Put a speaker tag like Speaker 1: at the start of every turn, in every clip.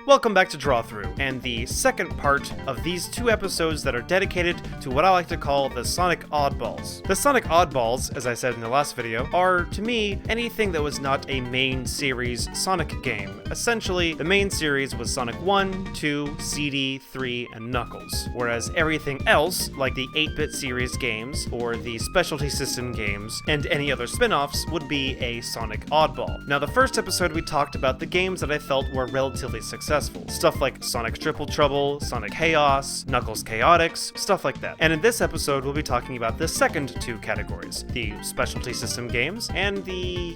Speaker 1: Welcome back to Draw-Thru, and the second part of these two episodes that are dedicated to what I like to call the Sonic Oddballs. The Sonic Oddballs, as I said in the last video, are, to me, anything that was not a main series Sonic game. Essentially, the main series was Sonic 1, 2, CD, 3, and Knuckles, whereas everything else, like the 8-bit series games, or the specialty system games, and any other spin-offs, would be a Sonic Oddball. Now, the first episode we talked about the games that I felt were relatively successful. Stuff like Sonic Triple Trouble, Sonic Chaos, Knuckles Chaotix, stuff like that. And in this episode, we'll be talking about the second two categories, the specialty system games and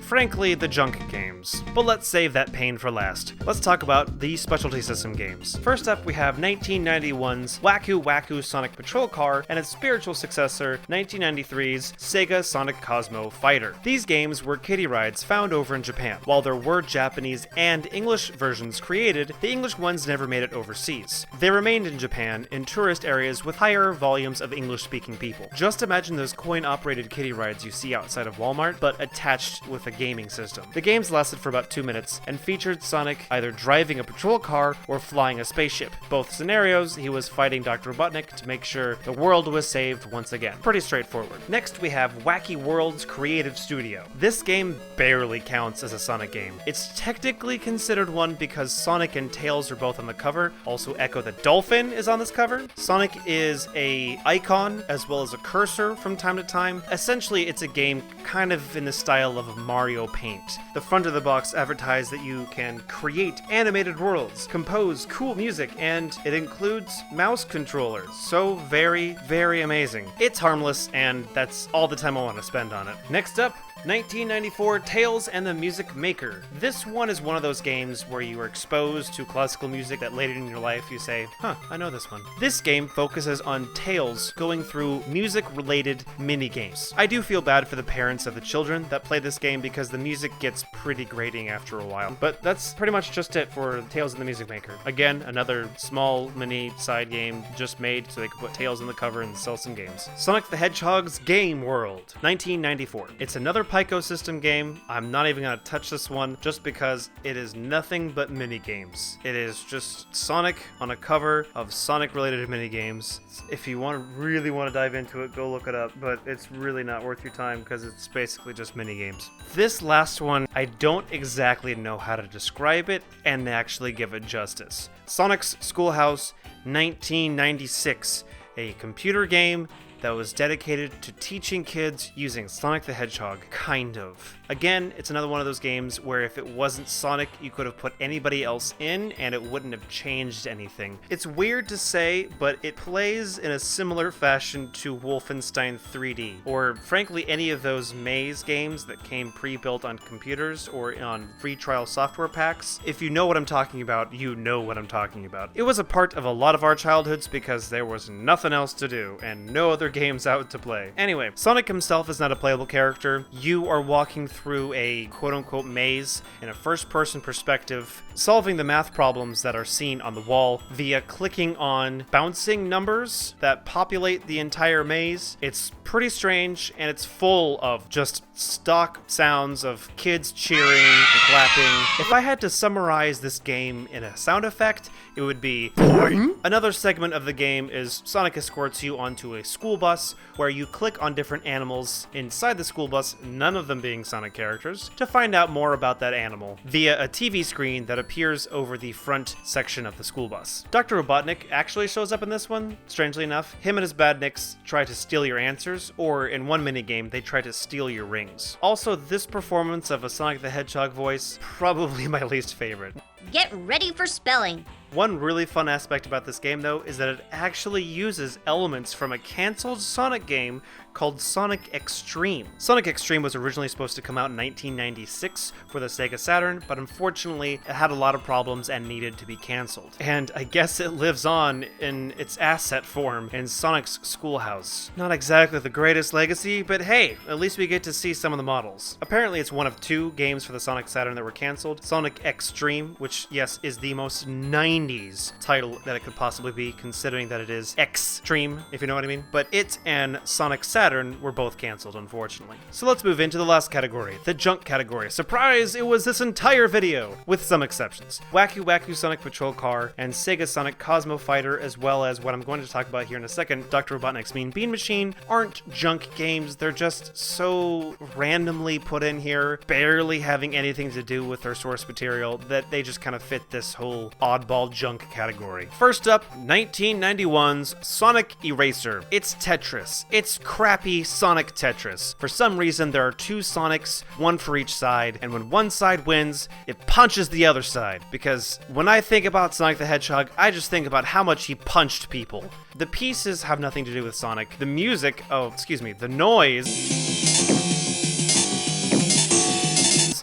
Speaker 1: frankly, the junk games. But let's save that pain for last. Let's talk about the specialty system games. First up, we have 1991's Wacku Wacku Sonic Patrol Car and its spiritual successor, 1993's Sega Sonic Cosmo Fighter. These games were kiddie rides found over in Japan. While there were Japanese and English versions created, the English ones never made it overseas. They remained in Japan, in tourist areas with higher volumes of English-speaking people. Just imagine those coin-operated kiddie rides you see outside of Walmart, but attached with a gaming system. The games lasted for about 2 minutes, and featured Sonic either driving a patrol car or flying a spaceship. Both scenarios, he was fighting Dr. Robotnik to make sure the world was saved once again. Pretty straightforward. Next, we have Wacky Worlds Creative Studio. This game barely counts as a Sonic game. It's technically considered one because Sonic and Tails are both on the cover. Also, Echo the Dolphin is on this cover. Sonic is a icon as well as a cursor from time to time. Essentially, it's a game kind of in the style of Mario Paint. The front of the box advertised that you can create animated worlds, compose cool music, and it includes mouse controllers. So very, very amazing. It's harmless, and that's all the time I want to spend on it. Next up, 1994 Tails and the Music Maker. This one is one of those games where you are exposed to classical music that later in your life you say, I know this one. This game focuses on Tails going through music-related mini-games. I do feel bad for the parents of the children that play this game because the music gets pretty grating after a while. But that's pretty much just it for Tails and the Music Maker. Again, another small mini side game just made so they could put Tails on the cover and sell some games. Sonic the Hedgehog's Game World, 1994. It's another Pico system game. I'm not even going to touch this one just because it is nothing but mini games. It is just Sonic on a cover of Sonic related mini games. If you really want to dive into it, go look it up, but it's really not worth your time because it's basically just mini games. This last one, I don't exactly know how to describe it and actually give it justice. Sonic's Schoolhouse 1996, a computer game that was dedicated to teaching kids using Sonic the Hedgehog, kind of. Again, it's another one of those games where if it wasn't Sonic, you could have put anybody else in and it wouldn't have changed anything. It's weird to say, but it plays in a similar fashion to Wolfenstein 3D, or frankly any of those maze games that came pre-built on computers or on free trial software packs. If you know what I'm talking about, you know what I'm talking about. It was a part of a lot of our childhoods because there was nothing else to do and no other games out to play. Anyway, Sonic himself is not a playable character. You are walking through a quote-unquote maze in a first-person perspective, solving the math problems that are seen on the wall via clicking on bouncing numbers that populate the entire maze. It's pretty strange, and it's full of just stock sounds of kids cheering and clapping. If I had to summarize this game in a sound effect, it would be boing. Another segment of the game is Sonic escorts you onto a school bus where you click on different animals inside the school bus, none of them being Sonic characters, to find out more about that animal via a TV screen that appears over the front section of the school bus. Dr. Robotnik actually shows up in this one, strangely enough. Him and his badniks try to steal your answers, or in one minigame, they try to steal your rings. Also, this performance of a Sonic the Hedgehog voice, probably my least favorite.
Speaker 2: Get ready for spelling.
Speaker 1: One really fun aspect about this game, though, is that it actually uses elements from a canceled Sonic game called Sonic X-treme. Sonic X-treme was originally supposed to come out in 1996 for the Sega Saturn, but unfortunately it had a lot of problems and needed to be canceled. And I guess it lives on in its asset form in Sonic's Schoolhouse. Not exactly the greatest legacy, but hey, at least we get to see some of the models. Apparently it's one of 2 games for the Sonic Saturn that were canceled. Sonic X-treme, which yes, is the most 90 90s title that it could possibly be, considering that it is extreme, if you know what I mean. But it and Sonic Saturn were both canceled, unfortunately. So let's move into the last category, the junk category. Surprise, it was this entire video, with some exceptions. Wacky Wacky Sonic Patrol Car and Sega Sonic Cosmo Fighter, as well as what I'm going to talk about here in a second, Dr. Robotnik's Mean Bean Machine, aren't junk games. They're just so randomly put in here, barely having anything to do with their source material, that they just kind of fit this whole oddball junk category. First up, 1991's Sonic Eraser. It's Tetris. It's crappy Sonic Tetris. For some reason, there are two Sonics, one for each side, and when one side wins, it punches the other side. Because when I think about Sonic the Hedgehog, I just think about how much he punched people. The pieces have nothing to do with Sonic. The music, the noise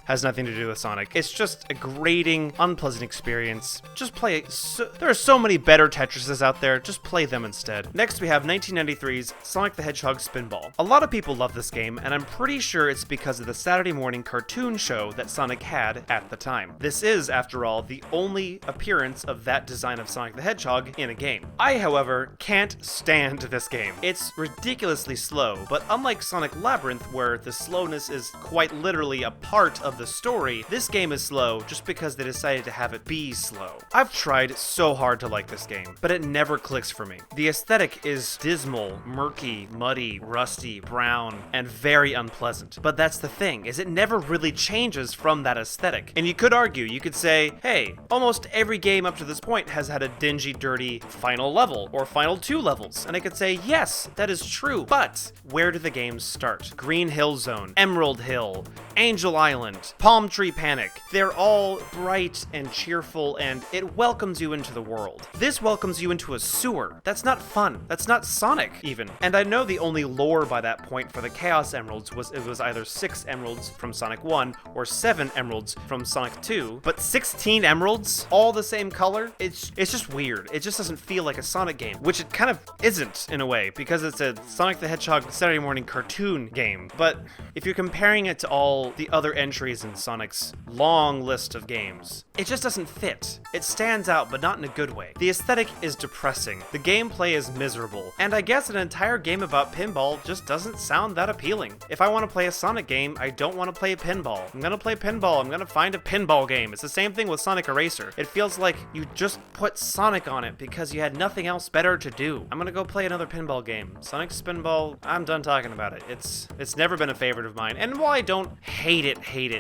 Speaker 1: has nothing to do with Sonic. It's just a grating, unpleasant experience. Just play it. There are so many better Tetrises out there. Just play them instead. Next, we have 1993's Sonic the Hedgehog Spinball. A lot of people love this game, and I'm pretty sure it's because of the Saturday morning cartoon show that Sonic had at the time. This is, after all, the only appearance of that design of Sonic the Hedgehog in a game. I, however, can't stand this game. It's ridiculously slow, but unlike Sonic Labyrinth, where the slowness is quite literally a part of the story, this game is slow just because they decided to have it be slow. I've tried so hard to like this game, but it never clicks for me. The aesthetic is dismal, murky, muddy, rusty, brown, and very unpleasant. But that's the thing, is it never really changes from that aesthetic. And you could argue, you could say, hey, almost every game up to this point has had a dingy, dirty final level, or final 2 levels. And I could say, yes, that is true, but where do the games start? Green Hill Zone, Emerald Hill, Angel Island, Palm Tree Panic. They're all bright and cheerful, and it welcomes you into the world. This welcomes you into a sewer. That's not fun. That's not Sonic, even. And I know the only lore by that point for the Chaos Emeralds was it was either 6 emeralds from Sonic 1 or 7 emeralds from Sonic 2, but 16 emeralds, all the same color? It's just weird. It just doesn't feel like a Sonic game, which it kind of isn't in a way, because it's a Sonic the Hedgehog Saturday morning cartoon game. But if you're comparing it to all the other entries in Sonic's long list of games, it just doesn't fit. It stands out, but not in a good way. The aesthetic is depressing, the gameplay is miserable, and I guess an entire game about pinball just doesn't sound that appealing. If I want to play a Sonic game, I don't want to play pinball. I'm gonna play pinball, I'm gonna find a pinball game. It's the same thing with Sonic Eraser. It feels like you just put Sonic on it because you had nothing else better to do. I'm gonna go play another pinball game. Sonic Spinball, I'm done talking about it. It's never been a favorite of mine, and while I don't hate it,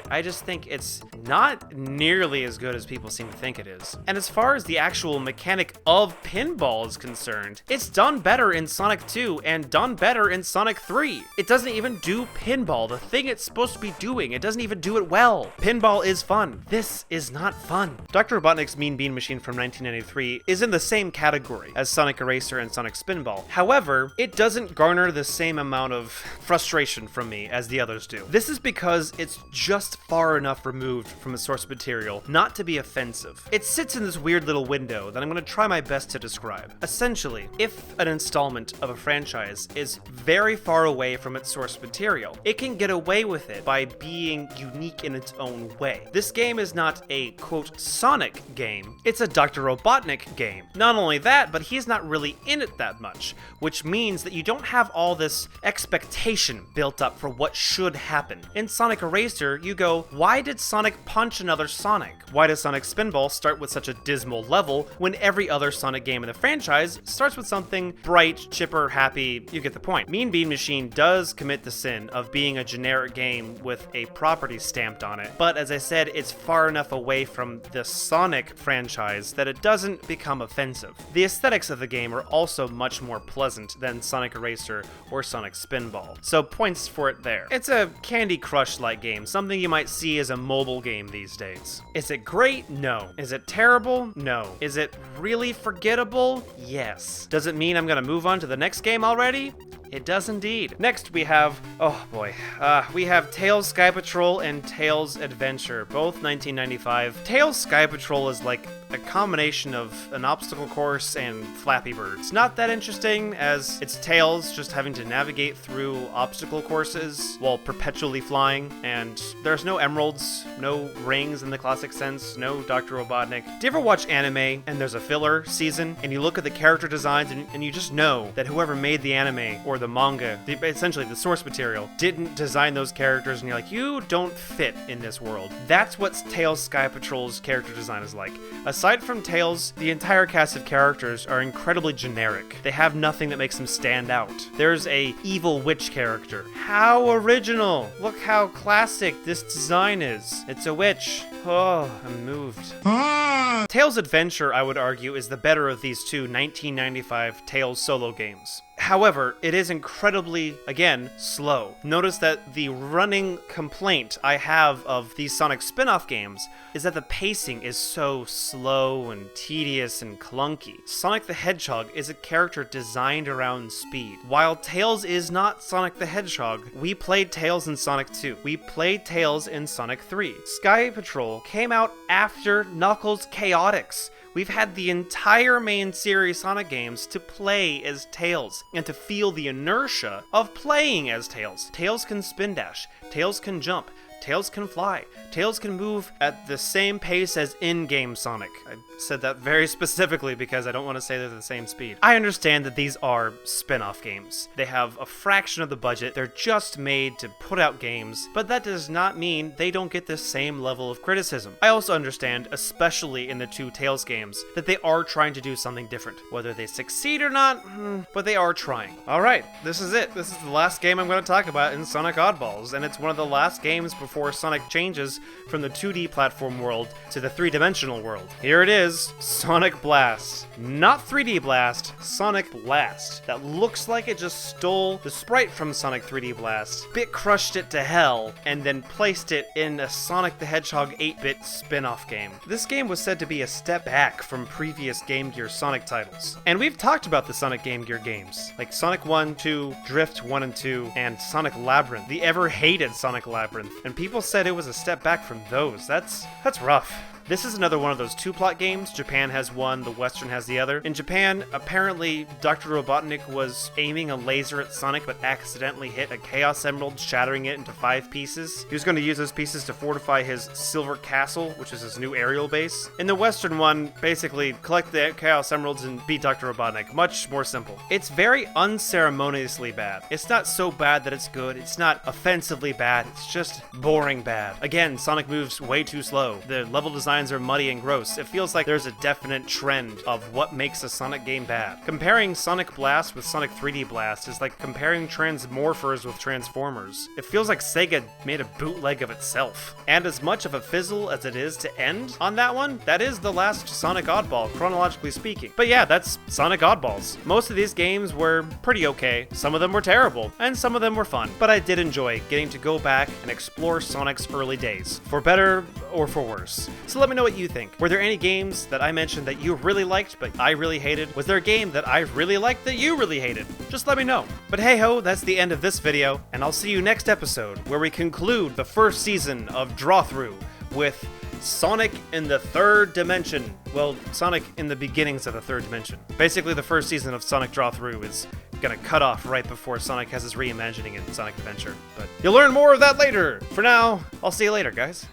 Speaker 1: I just think it's not nearly as good as people seem to think it is. And as far as the actual mechanic of pinball is concerned, it's done better in Sonic 2 and done better in Sonic 3. It doesn't even do pinball, the thing it's supposed to be doing. It doesn't even do it well. Pinball is fun. This is not fun. Dr. Robotnik's Mean Bean Machine from 1993 is in the same category as Sonic Eraser and Sonic Spinball. However, it doesn't garner the same amount of frustration from me as the others do. This is because it's just far enough removed from the source material not to be offensive. It sits in this weird little window that I'm going to try my best to describe. Essentially, if an installment of a franchise is very far away from its source material, it can get away with it by being unique in its own way. This game is not a, quote, Sonic game, it's a Dr. Robotnik game. Not only that, but he's not really in it that much, which means that you don't have all this expectation built up for what should happen. In Sonic Eraser, you go, why did Sonic punch another Sonic? Why does Sonic Spinball start with such a dismal level when every other Sonic game in the franchise starts with something bright, chipper, happy? You get the point. Mean Bean Machine does commit the sin of being a generic game with a property stamped on it, but as I said, it's far enough away from the Sonic franchise that it doesn't become offensive. The aesthetics of the game are also much more pleasant than Sonic Eraser or Sonic Spinball, so points for it there. It's a Candy Crush-like game, something you might see as a mobile game these days. Is it great? No. Is it terrible? No. Is it really forgettable? Yes. Does it mean I'm gonna move on to the next game already? It does indeed. Next we have, we have Tails Sky Patrol and Tails Adventure, both 1995. Tails Sky Patrol is like a combination of an obstacle course and Flappy Bird. It's not that interesting, as it's Tails just having to navigate through obstacle courses while perpetually flying, and there's no emeralds, no rings in the classic sense, no Dr. Robotnik. Do you ever watch anime and there's a filler season, and you look at the character designs and you just know that whoever made the anime or the manga, essentially the source material, didn't design those characters, and you're like, you don't fit in this world. That's what Tails Sky Patrol's character design is like. Aside from Tails, the entire cast of characters are incredibly generic. They have nothing that makes them stand out. There's a evil witch character. How original! Look how classic this design is. It's a witch. Oh, I'm moved. Tails Adventure, I would argue, is the better of these two 1995 Tails solo games. However, it is incredibly, again, slow. Notice that the running complaint I have of these Sonic spin-off games is that the pacing is so slow and tedious and clunky. Sonic the Hedgehog is a character designed around speed. While Tails is not Sonic the Hedgehog, we played Tails in Sonic 2. We played Tails in Sonic 3. Sky Patrol came out after Knuckles Chaotix. We've had the entire main series Sonic games to play as Tails, and to feel the inertia of playing as Tails. Tails can spin dash, Tails can jump, Tails can fly, Tails can move at the same pace as in-game Sonic. I said that very specifically because I don't want to say they're the same speed. I understand that these are spin-off games. They have a fraction of the budget, they're just made to put out games, but that does not mean they don't get the same level of criticism. I also understand, especially in the two Tails games, that they are trying to do something different. Whether they succeed or not, but they are trying. Alright, this is it. This is the last game I'm going to talk about in Sonic Oddballs, and it's one of the last games before Sonic changes from the 2D platform world to the 3-dimensional world. Here it is, Sonic Blast. Not 3D Blast, Sonic Blast. That looks like it just stole the sprite from Sonic 3D Blast, bit crushed it to hell, and then placed it in a Sonic the Hedgehog 8-bit spin-off game. This game was said to be a step back from previous Game Gear Sonic titles. And we've talked about the Sonic Game Gear games, like Sonic 1, 2, Drift 1 and 2, and Sonic Labyrinth, the ever-hated Sonic Labyrinth. And people said it was a step back from those. That's rough. This is another one of those two-plot games. Japan has one, the Western has the other. In Japan, apparently, Dr. Robotnik was aiming a laser at Sonic, but accidentally hit a Chaos Emerald, shattering it into 5 pieces. He was going to use those pieces to fortify his Silver Castle, which is his new aerial base. In the Western one, basically, collect the Chaos Emeralds and beat Dr. Robotnik. Much more simple. It's very unceremoniously bad. It's not so bad that it's good. It's not offensively bad. It's just boring bad. Again, Sonic moves way too slow. The level design are muddy and gross. It feels like there's a definite trend of what makes a Sonic game bad. Comparing Sonic Blast with Sonic 3D Blast is like comparing Transmorphers with Transformers. It feels like Sega made a bootleg of itself. And as much of a fizzle as it is to end on that one, that is the last Sonic Oddball, chronologically speaking. But yeah, that's Sonic Oddballs. Most of these games were pretty okay. Some of them were terrible, and some of them were fun. But I did enjoy getting to go back and explore Sonic's early days, for better or for worse. So let me know what you think. Were there any games that I mentioned that you really liked but I really hated? Was there a game that I really liked that you really hated? Just let me know. But hey ho, that's the end of this video, and I'll see you next episode where we conclude the first season of Draw-Thru with Sonic in the 3rd dimension. Well, Sonic in the beginnings of the 3rd dimension. Basically, the first season of Sonic Draw-Thru is gonna cut off right before Sonic has his reimagining in Sonic Adventure. But you'll learn more of that later. For now, I'll see you later, guys.